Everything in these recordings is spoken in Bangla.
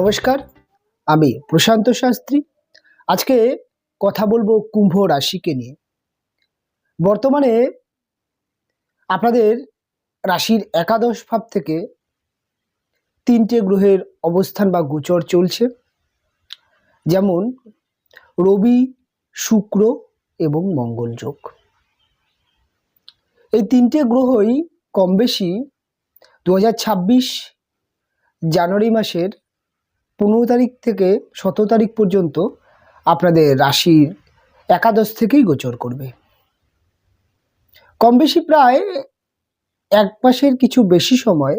নমস্কার, আমি প্রশান্ত শাস্ত্রী। আজকে কথা বলবো কুম্ভ রাশিকে নিয়ে। বর্তমানে আপনাদের রাশির একাদশ ভাব থেকে তিনটে গ্রহের অবস্থান বা গোচর চলছে, যেমন রবি, শুক্র এবং মঙ্গল যোগ। এই তিনটে গ্রহই কম বেশি 2026 জানুয়ারি মাসের 15 তারিখ থেকে 17 তারিখ পর্যন্ত আপনাদের রাশির একাদশ থেকেই গোচর করবে। কম বেশি প্রায় এক মাসের কিছু বেশি সময়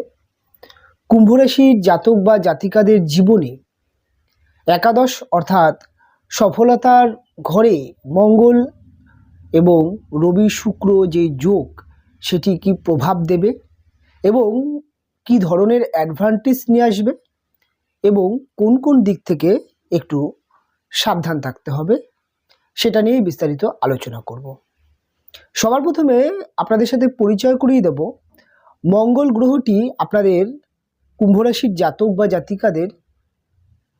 কুম্ভ রাশির জাতক বা জাতিকাদের জীবনে একাদশ অর্থাৎ সফলতার ঘরে মঙ্গল এবং রবি শুক্র যে যোগ, সেটি কি প্রভাব দেবে এবং কি ধরনের অ্যাডভান্টেজ নিয়ে আসবে এবং কোন কোন দিক থেকে একটু সাবধান থাকতে হবে, সেটা নিয়েই বিস্তারিত আলোচনা করব। সবার প্রথমে আপনাদের সাথে পরিচয় করিয়ে দেব, মঙ্গল গ্রহটি আপনাদের কুম্ভ রাশির জাতক বা জাতিকাদের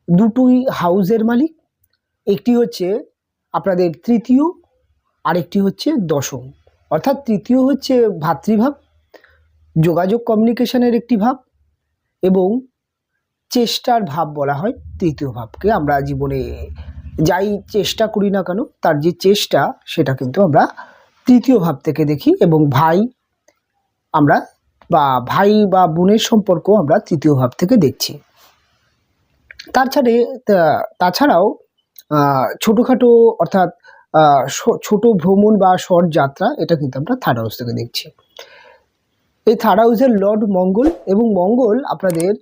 দুটোই হাউসের মালিক। একটি হচ্ছে আপনাদের তৃতীয়, আরেকটি হচ্ছে দশম। অর্থাৎ তৃতীয় হচ্ছে ভাতৃভাব, যোগাযোগ কমিউনিকেশনের একটি ভাব এবং চেষ্টার ভাব বলা হয় তৃতীয় ভাবকে। আমরা জীবনে যাই চেষ্টা করি না কেন, তার যে চেষ্টা সেটা কিন্তু আমরা তৃতীয় ভাব থেকে দেখি, এবং আমরা ভাই বা বোনের সম্পর্ক আমরা তৃতীয় ভাব থেকে দেখছি। তাছাড়াও ছোটোখাটো অর্থাৎ ছোট ভ্রমণ বা শর্ট যাত্রা, এটা কিন্তু আমরা থার্ড হাউস থেকে দেখছি। এই থার্ড হাউসের লর্ড মঙ্গল, এবং মঙ্গল আপনাদের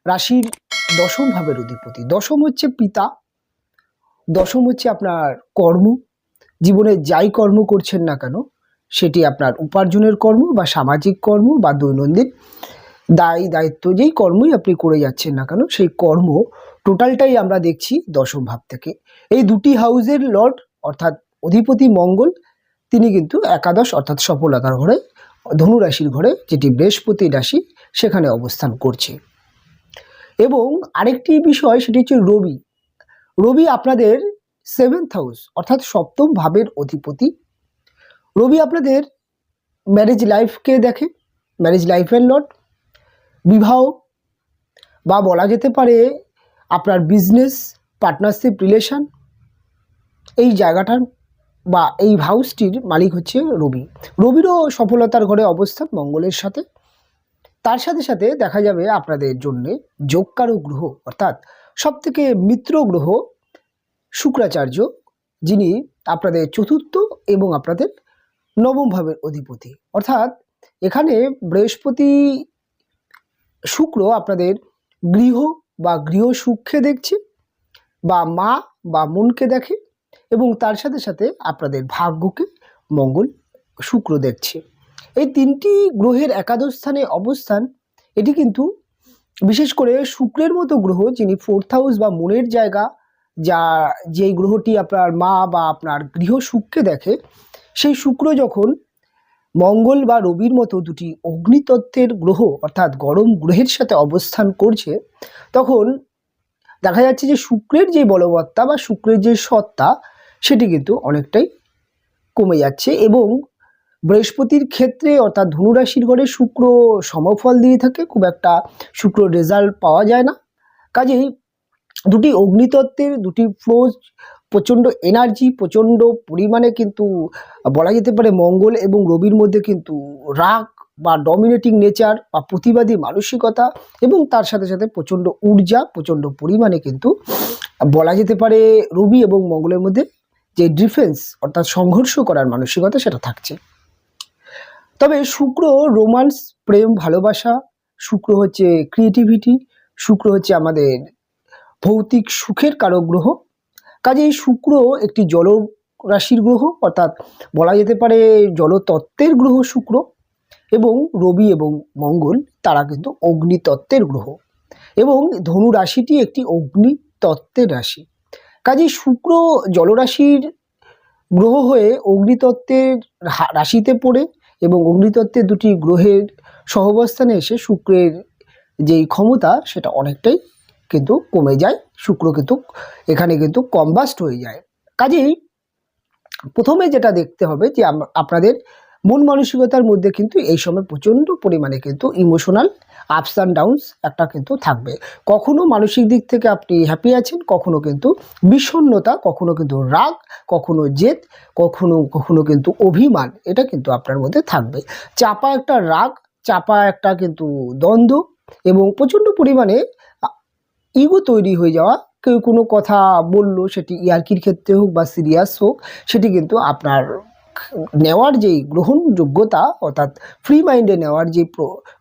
রাশির দশম ভাবের অধিপতি। দশম হচ্ছে পিতা, দশম হচ্ছে আপনার কর্ম। জীবনে যাই কর্ম করছেন না কেন, সেটি আপনার উপার্জনের কর্ম বা সামাজিক কর্ম বা দৈনন্দিন দায়িত্ব, যেই কর্মই আপনি করে যাচ্ছেন না কেন, সেই কর্ম টোটালটাই আমরা দেখছি দশম ভাব থেকে। এই দুটি হাউসের লর্ড অর্থাৎ অধিপতি মঙ্গল, তিনি কিন্তু একাদশ অর্থাৎ সফলতার ঘরে, ধনু রাশির ঘরে, যেটি বৃহস্পতি রাশি, সেখানে অবস্থান করছে। এবং আরেকটি বিষয়, সেটি হচ্ছে রবি। রবি আপনাদের সেভেন্থ হাউস অর্থাৎ সপ্তম ভাবের অধিপতি। রবি আপনাদের ম্যারেজ লাইফকে দেখে, ম্যারেজ লাইফের লর্ড। বিবাহ বা বলা যেতে পারে আপনার বিজনেস পার্টনারশিপ রিলেশন, এই জায়গাটার বা এই হাউসটির মালিক হচ্ছে রবি। রবিরও সফলতার ঘরে অবস্থান মঙ্গলের সাথে। তার সাথে সাথে দেখা যাবে আপনাদের জন্য যোগকারক গ্রহ অর্থাৎ সবথেকে মিত্র গ্রহ শুক্রাচার্য, যিনি আপনাদের চতুর্থ এবং আপনাদের নবম ভাবের অধিপতি। অর্থাৎ এখানে বৃহস্পতি শুক্র আপনাদের গৃহ বা গৃহ সুখকে দেখছে, বা মা বা মনকে দেখে, এবং তার সাথে সাথে আপনাদের ভাগ্যকে মঙ্গল শুক্র দেখছে। এই তিনটি গ্রহের একাদশ স্থানে অবস্থান, এটি কিন্তু বিশেষ করে শুক্রের মতো গ্রহ, যিনি ফোর্থ হাউস বা মনের জায়গা, যেই গ্রহটি আপনার মা বা আপনার গৃহ সুখকে দেখে, সেই শুক্র যখন মঙ্গল বা রবির মতো দুটি অগ্নিতত্ত্বের গ্রহ অর্থাৎ গরম গ্রহের সাথে অবস্থান করছে, তখন দেখা যাচ্ছে যে শুক্রের যে বলবত্তা বা শুক্রের যে সত্তা, সেটি কিন্তু অনেকটাই কমে যাচ্ছে। এবং বৃহস্পতির ক্ষেত্রে অর্থাৎ ধনুরাশির ঘরে শুক্র সমফল দিয়ে থাকে, খুব একটা শুক্র রেজাল্ট পাওয়া যায় না। কাজেই দুটি অগ্নিতত্ত্বের দুটি ফ্লোজ, প্রচণ্ড এনার্জি, প্রচণ্ড পরিমাণে কিন্তু বলা যেতে পারে মঙ্গল এবং রবির মধ্যে কিন্তু রাগ বা ডমিনেটিং নেচার বা প্রতিবাদী মানসিকতা, এবং তার সাথে সাথে প্রচণ্ড ঊর্জা, প্রচণ্ড পরিমাণে কিন্তু বলা যেতে পারে রবি এবং মঙ্গলের মধ্যে যে ডিফেন্স অর্থাৎ সংঘর্ষ করার মানসিকতা, সেটা থাকছে। তবে শুক্র রোমান্স, প্রেম, ভালোবাসা, শুক্র হচ্ছে ক্রিয়েটিভিটি, শুক্র হচ্ছে আমাদের ভৌতিক সুখের কারক গ্রহ। কাজেই শুক্র একটি জল রাশির গ্রহ, অর্থাৎ বলা যেতে পারে জলতত্ত্বের গ্রহ শুক্র, এবং রবি এবং মঙ্গল তারা কিন্তু অগ্নিতত্ত্বের গ্রহ, এবং ধনু রাশিটি একটি অগ্নিতত্ত্বের রাশি। কাজেই শুক্র জলরাশির গ্রহ হয়ে অগ্নিতত্ত্বের রাশিতে পড়ে, এবং অগ্নিতত্ত্বের দুটি গ্রহের সহবস্থানে এসে শুক্রের যেই ক্ষমতা, সেটা অনেকটাই কিন্তু কমে যায়, শুক্র কিন্তু এখানে কিন্তু কম্বাস্ট হয়ে যায়। কাজেই প্রথমে যেটা দেখতে হবে যে আপনাদের মন মানসিকতার মধ্যে কিন্তু এই সময় প্রচণ্ড পরিমাণে কিন্তু ইমোশনাল আপস অ্যান্ড ডাউনস একটা কিন্তু থাকবে। কখনো মানসিক দিক থেকে আপনি হ্যাপি আছেন, কখনো কিন্তু বিষণ্ণতা, কখনো কিন্তু রাগ, কখনো জেদ, কখনো কখনো কিন্তু অভিমান, এটা কিন্তু আপনার মধ্যে থাকবে। চাপা একটা রাগ, চাপা একটা কিন্তু দ্বন্দ্ব এবং প্রচণ্ড পরিমাণে ইগো তৈরি হয়ে যাওয়া। কেউ কোনো কথা বললো, সেটি ইয়ার্কির ক্ষেত্রে হোক বা সিরিয়াস হোক, সেটি কিন্তু আপনার নেওয়ার যেই গ্রহণযোগ্যতা, অর্থাৎ ফ্রি মাইন্ডে নেওয়ার যে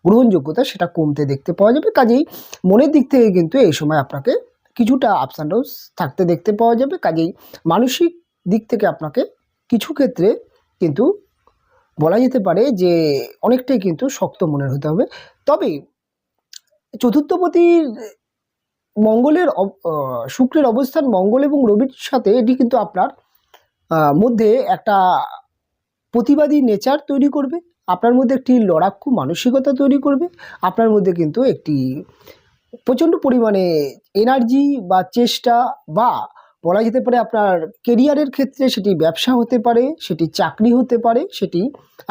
গ্রহণযোগ্যতা, সেটা কমতে দেখতে পাওয়া যাবে। কাজেই মনের দিক থেকে কিন্তু এই সময় আপনাকে কিছুটা আপস অ্যান্ড ডাউনস থাকতে দেখতে পাওয়া যাবে। কাজেই মানসিক দিক থেকে আপনাকে কিছু ক্ষেত্রে কিন্তু বলা যেতে পারে যে অনেকটাই কিন্তু শক্ত মনের হতে হবে। তবে চতুর্থপতির মঙ্গলের শুক্রের অবস্থান মঙ্গল এবং রবির সাথে, এটি কিন্তু আপনার মধ্যে একটা প্রতিবাদী নেচার তৈরি করবে, আপনার মধ্যে একটি লড়াকু মানসিকতা তৈরি করবে, আপনার মধ্যে কিন্তু একটি প্রচণ্ড পরিমাণে এনার্জি বা চেষ্টা, বা বলা যেতে পারে আপনার কেরিয়ারের ক্ষেত্রে সেটি ব্যবসা হতে পারে, সেটি চাকরি হতে পারে, সেটি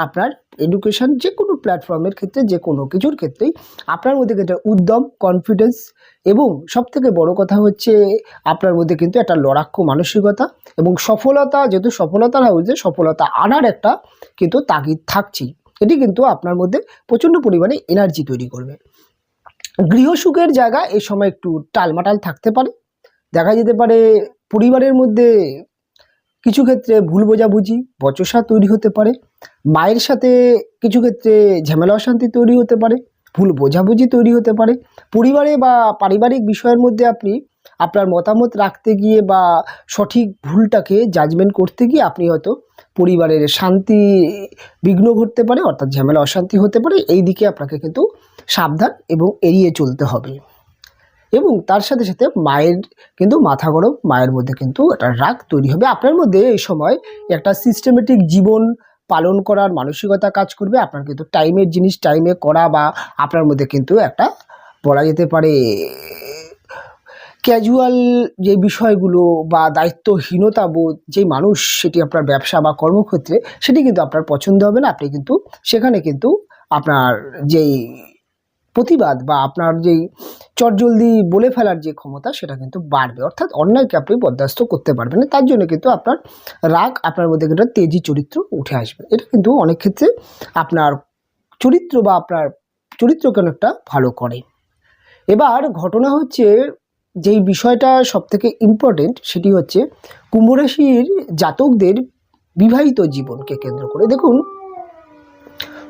আপনার এডুকেশন, যে কোনো প্ল্যাটফর্মের ক্ষেত্রে, যে কোনো কিছুর ক্ষেত্রেই আপনার মধ্যে কিন্তু উদ্যম, কনফিডেন্স এবং সবথেকে বড় কথা হচ্ছে আপনার মধ্যে কিন্তু একটা লড়াক্ষ মানসিকতা এবং সফলতা, যেহেতু সফলতার হাউসে সফলতা আনার একটা কিন্তু তাগিদ থাকছেই, এটি কিন্তু আপনার মধ্যে প্রচণ্ড পরিমাণে এনার্জি তৈরি করবে। গৃহসুখের জায়গা এই সময় একটু টালমাটাল থাকতে পারে, দেখা যেতে পারে পরিবারের মধ্যে কিছু ক্ষেত্রে ভুল বোঝাবুঝি, বচসা তৈরি হতে পারে, মায়ের সাথে কিছু ক্ষেত্রে ঝামেলা অশান্তি তৈরি হতে পারে, ভুল বোঝাবুঝি তৈরি হতে পারে, পরিবারে বা পারিবারিক বিষয়ের মধ্যে আপনি আপনার মতামত রাখতে গিয়ে বা সঠিক ভুলটাকে জাজমেন্ট করতে গিয়ে আপনি হয়তো পরিবারের শান্তি বিঘ্ন ঘটতে পারে, অর্থাৎ ঝামেলা অশান্তি হতে পারে। এই দিকে আপনাকে কিন্তু সাবধান এবং এড়িয়ে চলতে হবে। এবং তার সাথে সাথে মায়ের কিন্তু মাথা গরম, মায়ের মধ্যে কিন্তু একটা রাগ তৈরি হবে। আপনার মধ্যে এই সময় একটা সিস্টেমেটিক জীবন পালন করার মানসিকতা কাজ করবে, আপনার কিন্তু টাইমের জিনিস টাইমে করা, বা আপনার মধ্যে কিন্তু একটা বলা যেতে পারে ক্যাজুয়াল যে বিষয়গুলো বা দায়িত্বহীনতা বোধ যে মানুষ, সেটি আপনার ব্যবসা বা কর্মক্ষেত্রে সেটি কিন্তু আপনার পছন্দ হবে না। আপনি কিন্তু সেখানে কিন্তু আপনার যেই প্রতিবাদ বা আপনার যেই চটজলদি বলে ফেলার যে ক্ষমতা, সেটা কিন্তু বাড়বে, অর্থাৎ অন্যায়কে আপনি বরদাস্ত করতে পারবেন না। তার জন্য কিন্তু আপনার রাগ, আপনার মধ্যে কিন্তু তেজি চরিত্র উঠে আসবে। এটা কিন্তু অনেক ক্ষেত্রে আপনার চরিত্র বা আপনার চরিত্রকে অনেকটা ভালো করে। এবার ঘটনা হচ্ছে, যেই বিষয়টা সবথেকে ইম্পর্টেন্ট, সেটি হচ্ছে কুম্ভ রাশির জাতকদের বিবাহিত জীবনকে কেন্দ্র করে। দেখুন,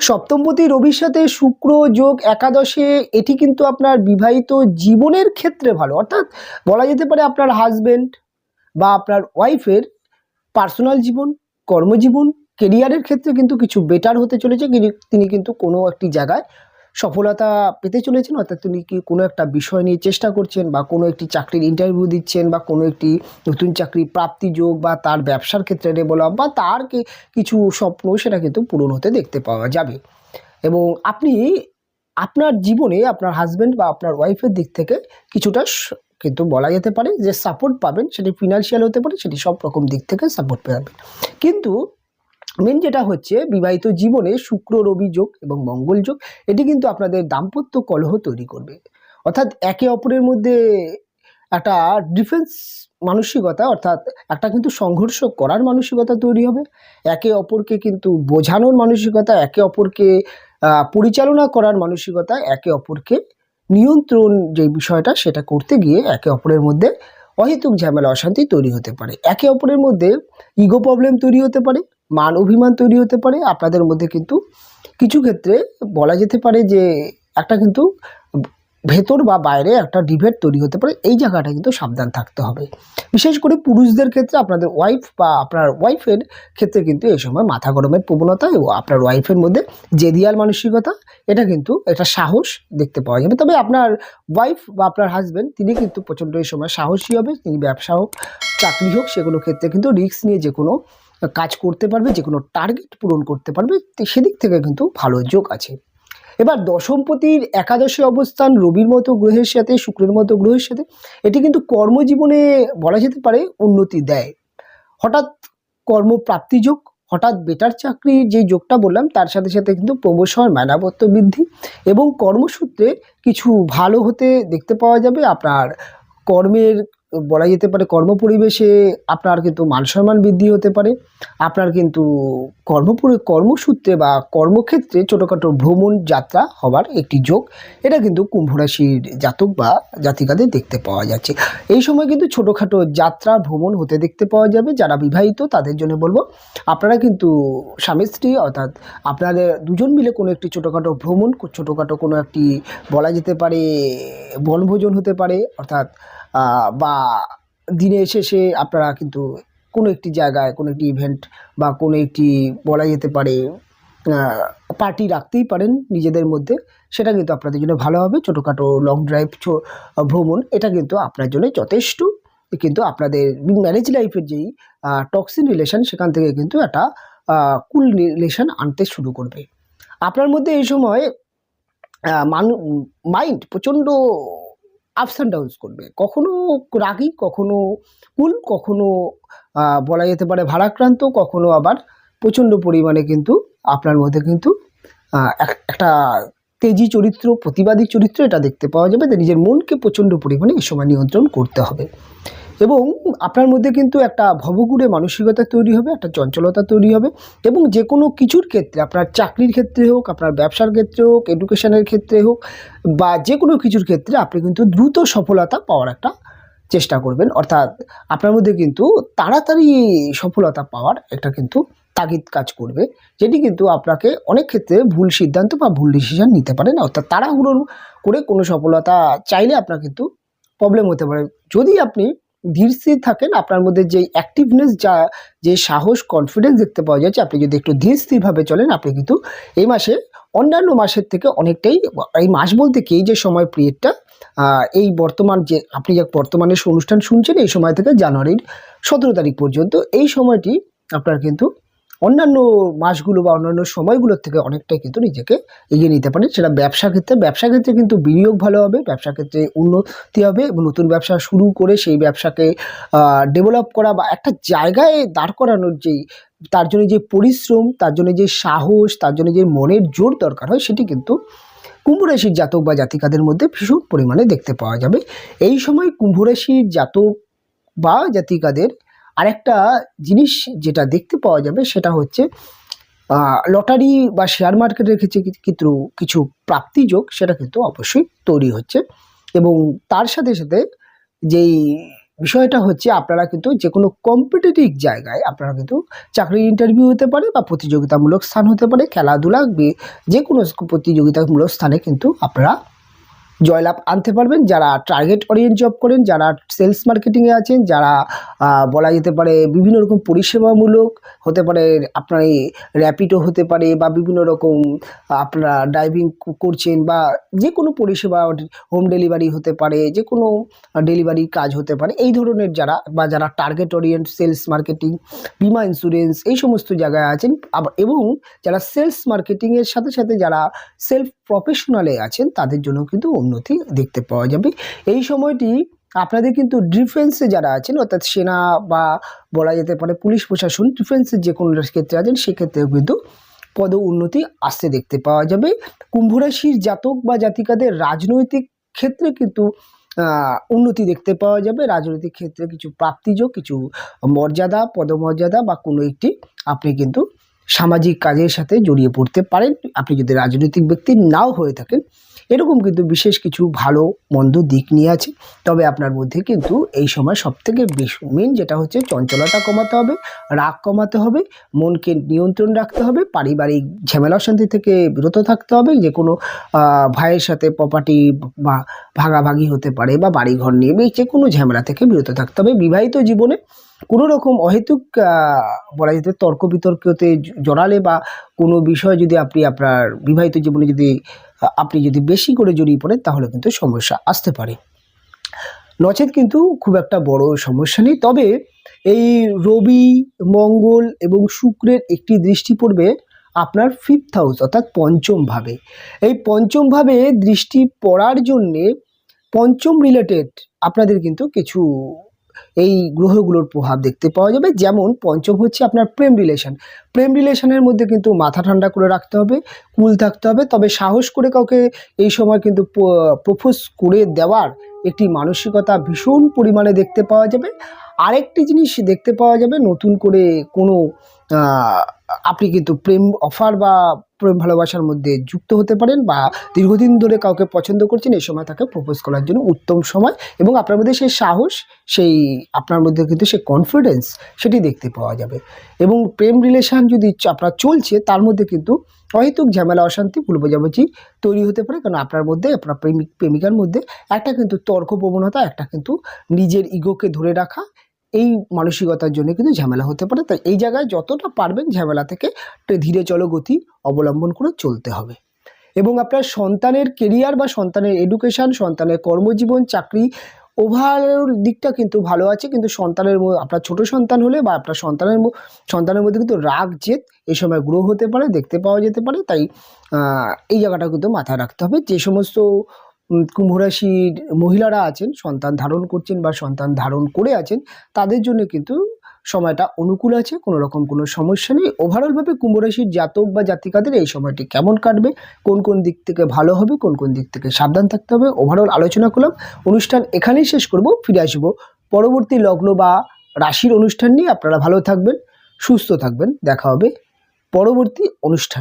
সপ্তমপতি রবির সাথে শুক্র যোগ একাদশে, এটি কিন্তু আপনার বিবাহিত জীবনের ক্ষেত্রে ভালো, অর্থাৎ বলা যেতে পারে আপনার হাজবেন্ড বা আপনার ওয়াইফের পার্সোনাল জীবন, কর্মজীবন, কেরিয়ারের ক্ষেত্রে কিন্তু কিছু বেটার হতে চলেছে। তিনি কিন্তু কোনো একটি জায়গায় সফলতা পেতে চলেছেন, অর্থাৎ তিনি কি কোনো একটা বিষয় নিয়ে চেষ্টা করছেন, বা কোনো একটি চাকরির ইন্টারভিউ দিচ্ছেন, বা কোনো একটি নতুন চাকরি প্রাপ্তি যোগ, বা তার ব্যবসার ক্ষেত্রে ডেভেলপ, বা তার কিছু স্বপ্ন, সেটা কিন্তু পূরণ হতে দেখতে পাওয়া যাবে। এবং আপনি আপনার জীবনে আপনার হাজব্যান্ড বা আপনার ওয়াইফের দিক থেকে কিছুটা কিন্তু বলা যেতে পারে যে সাপোর্ট পাবেন, সেটি ফিনান্সিয়াল হতে পারে, সেটি সব রকম দিক থেকে সাপোর্ট পাবেন। কিন্তু মেন যেটা হচ্ছে, বিবাহিত জীবনে শুক্র রবি যোগ এবং মঙ্গল যোগ, এটি কিন্তু আপনাদের দাম্পত্য কলহ তৈরি করবে, অর্থাৎ একে অপরের মধ্যে একটা ডিফেন্স মানসিকতা, অর্থাৎ একটা কিন্তু সংঘর্ষ করার মানসিকতা তৈরি হবে, একে অপরকে কিন্তু বোঝানোর মানসিকতা, একে অপরকে পরিচালনা করার মানসিকতা, একে অপরকে নিয়ন্ত্রণ যে বিষয়টা, সেটা করতে গিয়ে একে অপরের মধ্যে অহেতুক ঝামেলা অশান্তি তৈরি হতে পারে, একে অপরের মধ্যে ইগো প্রবলেম তৈরি হতে পারে, মান অভিমান তৈরি হতে পারে। আপনাদের মধ্যে কিন্তু কিছু ক্ষেত্রে বলা যেতে পারে যে একটা কিন্তু ভেতর বা বাইরে একটা ডিবেট তৈরি হতে পারে, এই জায়গাটা কিন্তু সাবধান থাকতে হবে। বিশেষ করে পুরুষদের ক্ষেত্রে আপনাদের ওয়াইফ বা আপনার ওয়াইফের ক্ষেত্রে কিন্তু এই সময় মাথা গরমের প্রবণতা এবং আপনার ওয়াইফের মধ্যে জেদিয়াল মানসিকতা, এটা কিন্তু একটা সাহস দেখতে পাওয়া যাবে। তবে আপনার ওয়াইফ বা আপনার হাজব্যান্ড, তিনি কিন্তু প্রচণ্ড এই সময় সাহসী হবে, তিনি ব্যবসা হোক চাকরি হোক সেগুলো ক্ষেত্রে কিন্তু রিস্ক নিয়ে যে কোনো কাজ করতে পারবে, যে কোনো টার্গেট পূরণ করতে পারবে, সেদিক থেকে কিন্তু ভালো যোগ আছে। এবার দশমপতির একাদশে অবস্থান রবির মতো গ্রহের সাথে, শুক্রের মতো গ্রহের সাথে, এটি কিন্তু কর্মজীবনে বলা যেতে পারে উন্নতি দেয়। হঠাৎ কর্মপ্রাপ্তি যোগ, হঠাৎ বেটার চাকরির যে যোগটা বললাম তার সাথে সাথে কিন্তু প্রমোশন, মানাবত্ব বৃদ্ধি এবং কর্মসূত্রে কিছু ভালো হতে দেখতে পাওয়া যাবে। আপনার কর্মের বলা যেতে পারে কর্মপরিবেশে আপনার কিন্তু মান সম্মান বৃদ্ধি হতে পারে। আপনার কিন্তু কর্মসূত্রে বা কর্মক্ষেত্রে ছোটোখাটো ভ্রমণ যাত্রা হবার একটি যোগ, এটা কিন্তু কুম্ভ রাশির জাতক বা জাতিকাদের দেখতে পাওয়া যাচ্ছে। এই সময় কিন্তু ছোটোখাটো যাত্রা ভ্রমণ হতে দেখতে পাওয়া যাবে। যারা বিবাহিত তাদের জন্য বলবো, আপনারা কিন্তু স্বামী স্ত্রী অর্থাৎ আপনাদের দুজন মিলে কোনো একটি ছোটোখাটো ভ্রমণ, ছোটোখাটো কোনো একটি বলা যেতে পারে বনভোজন হতে পারে, অর্থাৎ বা দিনের শেষে আপনারা কিন্তু কোনো একটি জায়গায় কোনো একটি ইভেন্ট বা কোনো একটি বলা যেতে পারে পার্টি রাখতেই পারেন নিজেদের মধ্যে, সেটা কিন্তু আপনাদের জন্য ভালো হবে। ছোটোখাটো লং ড্রাইভ ভ্রমণ, এটা কিন্তু আপনার জন্য যথেষ্ট, কিন্তু আপনাদের ম্যারেজ লাইফের যেই টক্সিন রিলেশন সেখান থেকে কিন্তু একটা কুল রিলেশন আনতে শুরু করবে। আপনার মধ্যে এই সময় মাইন্ড প্রচণ্ড আপস অ্যান্ড ডাউনস করবে, কখনো রাগী, কখনো কুল, কখনো বলা যেতে পারে ভারাক্রান্ত, কখনো আবার প্রচণ্ড পরিমাণে কিন্তু আপনার মধ্যে কিন্তু একটা তেজি চরিত্র, প্রতিবাদী চরিত্র এটা দেখতে পাওয়া যাবে। নিজের মনকে প্রচণ্ড পরিমাণে এই সময় নিয়ন্ত্রণ করতে হবে এবং আপনার মধ্যে কিন্তু একটা ভবঘুরে মানসিকতা তৈরি হবে, একটা চঞ্চলতা তৈরি হবে এবং যে কোনো কিছুর ক্ষেত্রে, আপনার চাকরির ক্ষেত্রে হোক, আপনার ব্যবসার ক্ষেত্রে হোক, এডুকেশনের ক্ষেত্রে হোক বা যে কোনো কিছুর ক্ষেত্রে আপনি কিন্তু দ্রুত সফলতা পাওয়ার একটা চেষ্টা করবেন। অর্থাৎ আপনার মধ্যে কিন্তু তাড়াতাড়ি সফলতা পাওয়ার একটা কিন্তু তাগিদ কাজ করবে, যেটি কিন্তু আপনাকে অনেক ক্ষেত্রে ভুল সিদ্ধান্ত বা ভুল ডিসিশন নিতে পারেন। অর্থাৎ তাড়াহুড়ো করে কোনো সফলতা চাইলে আপনার কিন্তু প্রবলেম হতে পারে। যদি আপনি ধীরস্থির থাকেন, আপনার মধ্যে যে অ্যাক্টিভনেস, যে সাহস, কনফিডেন্স দেখতে পাওয়া যাচ্ছে, আপনি যদি একটু ধীরস্থিরভাবে চলেন, আপনি কিন্তু এই মাসে অন্যান্য মাসের থেকে অনেকটাই, এই মাস বলতে কি এই যে সময় পিরিয়ডটা, এই বর্তমান যে আপনি যে বর্তমানে অনুষ্ঠান শুনছেন, এই সময় থেকে জানুয়ারির 17 তারিখ পর্যন্ত, এই সময়টি আপনার কিন্তু অন্যান্য মাসগুলো বা অন্যান্য সময়গুলোর থেকে অনেকটাই কিন্তু নিজেকে এগিয়ে নিতে পারেন। সেটা ব্যবসা ক্ষেত্রে কিন্তু বিনিয়োগ ভালো হবে, ব্যবসা ক্ষেত্রে উন্নতি হবে এবং নতুন ব্যবসা শুরু করে সেই ব্যবসাকে ডেভেলপ করা বা একটা জায়গায় দাঁড় করানোর যেই, তার জন্য যে পরিশ্রম, তার জন্য যে সাহস, তার জন্য যে মনের জোর দরকার হয়, সেটি কিন্তু কুম্ভ রাশির জাতক বা জাতিকাদের মধ্যে ভীষণ পরিমাণে দেখতে পাওয়া যাবে। এই সময় কুম্ভ রাশির জাতক বা জাতিকাদের আরেকটা জিনিস যেটা দেখতে পাওয়া যাবে সেটা হচ্ছে লটারি বা শেয়ার মার্কেটের ক্ষেত্রে কিন্তু কিছু প্রাপ্তিযোগ সেটা কিন্তু অবশ্যই তৈরি হচ্ছে এবং তার সাথে সাথে যেই বিষয়টা হচ্ছে, আপনারা কিন্তু যে কোনো কম্পিটিটিভ জায়গায় আপনারা কিন্তু চাকরির ইন্টারভিউ হতে পারে বা প্রতিযোগিতামূলক স্থান হতে পারে, খেলাধুলা, যে কোনো প্রতিযোগিতামূলক স্থানে কিন্তু আপনারা জয়লাভ আনতে পারবেন। যারা টার্গেট ওরিয়েন্ট জব করেন, যারা সেলস মার্কেটিংয়ে আছেন, যারা বলা যেতে পারে বিভিন্ন রকম পরিষেবামূলক হতে পারে, আপনার এই র্যাপিডো হতে পারে বা বিভিন্ন রকম আপনারা ড্রাইভিং করছেন বা যে কোনো পরিষেবা, হোম ডেলিভারি হতে পারে, যে কোনো ডেলিভারির কাজ হতে পারে, এই ধরনের যারা টার্গেট ওরিয়েন্ট, সেলস মার্কেটিং, বিমা ইন্স্যুরেন্স, এই সমস্ত জায়গায় আছেন আবার, এবং যারা সেলস মার্কেটিংয়ের সাথে সাথে যারা সেলফ প্রফেশনালে আছেন, তাদের জন্য কিন্তু উন্নতি দেখতে পাওয়া যাবে। এই সময়টি আপনাদের কিন্তু ডিফেন্সে যারা আছেন, অর্থাৎ সেনা বা বলা যেতে পারে পুলিশ প্রশাসন, ডিফেন্সের যে কোনো ক্ষেত্রে আছেন, সেক্ষেত্রেও কিন্তু পদ উন্নতি আসতে দেখতে পাওয়া যাবে। কুম্ভ রাশির জাতক বা জাতিকাদের রাজনৈতিক ক্ষেত্রে কিন্তু উন্নতি দেখতে পাওয়া যাবে। রাজনৈতিক ক্ষেত্রে কিছু প্রাপ্তিযোগ, কিছু মর্যাদা, পদমর্যাদা বা কোনো একটি আপনি কিন্তু সামাজিক কাজের সাথে জড়িয়ে পড়তে পারেন। আপনি যদি রাজনৈতিক ব্যক্তি নাও হয়ে থাকেন, এরকম কিন্তু বিশেষ কিছু ভালো মন্দ দিক নিয়ে আছে। তবে আপনার মধ্যে কিন্তু এই সময় সবথেকে মেন যেটা হচ্ছে চঞ্চলতা কমাতে হবে, রাগ কমাতে হবে, মনকে নিয়ন্ত্রণ রাখতে হবে, পারিবারিক ঝামেলা অশান্তি থেকে বিরত থাকতে হবে। যে কোনো ভাইয়ের সাথে প্রপার্টি বা ভাগাভাগি হতে পারে বা বাড়িঘর নিয়ে যে কোনো ঝামেলা থেকে বিরত থাকতে হবে। বিবাহিত জীবনে কোনো রকম অহেতুক বলা যেতে তর্ক বিতর্কতে জড়ালে বা কোনো বিষয় যদি আপনি আপনার বিবাহিত জীবনে যদি বেশি করে জড়িয়ে পড়েন, তাহলে কিন্তু সমস্যা আসতে পারে। নচেত কিন্তু খুব একটা বড় সমস্যা নেই। তবে এই রবি, মঙ্গল এবং শুক্রের একটি দৃষ্টি পড়বে আপনার 5th হাউস অর্থাৎ পঞ্চম ভাবে। এই পঞ্চম ভাবে দৃষ্টি পড়ার জন্যে পঞ্চম রিলেটেড আপনাদের কিন্তু কিছু এই গ্রহগুলোর প্রভাব দেখতে পাওয়া যাবে। যেমন পঞ্চম হচ্ছে আপনার প্রেম রিলেশন। প্রেম রিলেশনের মধ্যে কিন্তু মাথা ঠান্ডা করে রাখতে হবে, কুল থাকতে হবে, তবে সাহস করে কাউকে এই সময় কিন্তু প্রপোজ করে দেওয়ার একটি মানসিকতা ভীষণ পরিমাণে দেখতে পাওয়া যাবে। আরেকটি জিনিস দেখতে পাওয়া যাবে, নতুন করে কোনো আপনি কিন্তু প্রেম অফার বা প্রেম ভালোবাসার মধ্যে যুক্ত হতে পারেন, বা দীর্ঘদিন ধরে কাউকে পছন্দ করছেন, এই সময় তাকে প্রপোজ করার জন্য উত্তম সময়। এবং আপনার মধ্যে সেই সাহস, সেই আপনার মধ্যে কিন্তু সেই কনফিডেন্স সেটি দেখতে পাওয়া যাবে। এবং প্রেম রিলেশন যদি আপনার চলছে, তার মধ্যে কিন্তু অহেতুক ঝামেলা, অশান্তি, ভুল বোঝাবুঝি তৈরি হতে পারে। কারণ আপনার মধ্যে, আপনার প্রেমিক প্রেমিকার মধ্যে একটা কিন্তু তর্ক প্রবণতা, একটা কিন্তু নিজের ইগোকে ধরে রাখা, এই মানসিকতার জন্য কিন্তু ঝামেলা হতে পারে। তাই এই জায়গায় যতটা পারবেন ঝামেলা থেকে ধীরে চলো গতি অবলম্বন করে চলতে হবে। এবং আপনার সন্তানের কেরিয়ার বা সন্তানের এডুকেশান, সন্তানের কর্মজীবন, চাকরি, ওভারঅল দিকটা কিন্তু ভালো আছে। কিন্তু সন্তানের আপনার ছোট সন্তান হলে বা আপনার সন্তানের মধ্যে কিন্তু রাগ, জেদ এই সময় গ্রো হতে পারে, দেখতে পাওয়া যেতে পারে। তাই এই জায়গাটা কিন্তু মাথায় রাখতে হবে। যে সমস্ত কুম্ভ রাশির মহিলারা আছেন, সন্তান ধারণ করছেন বা সন্তান ধারণ করে আছেন, তাদের জন্য কিন্তু সময়টা অনুকূল আছে, কোনো রকম কোনো সমস্যা নেই। ওভারঅলভাবে কুম্ভ রাশির জাতক বা জাতিকাদের এই সময়টি কেমন কাটবে, কোন কোন দিক থেকে ভালো হবে, কোন কোন দিক থেকে সাবধান থাকতে হবে, ওভারঅল আলোচনা করলাম। অনুষ্ঠান এখানেই শেষ করব, ফিরে আসবো পরবর্তী লগ্ন বা রাশির অনুষ্ঠান নিয়ে। আপনারা ভালো থাকবেন, সুস্থ থাকবেন, দেখা হবে পরবর্তী অনুষ্ঠান।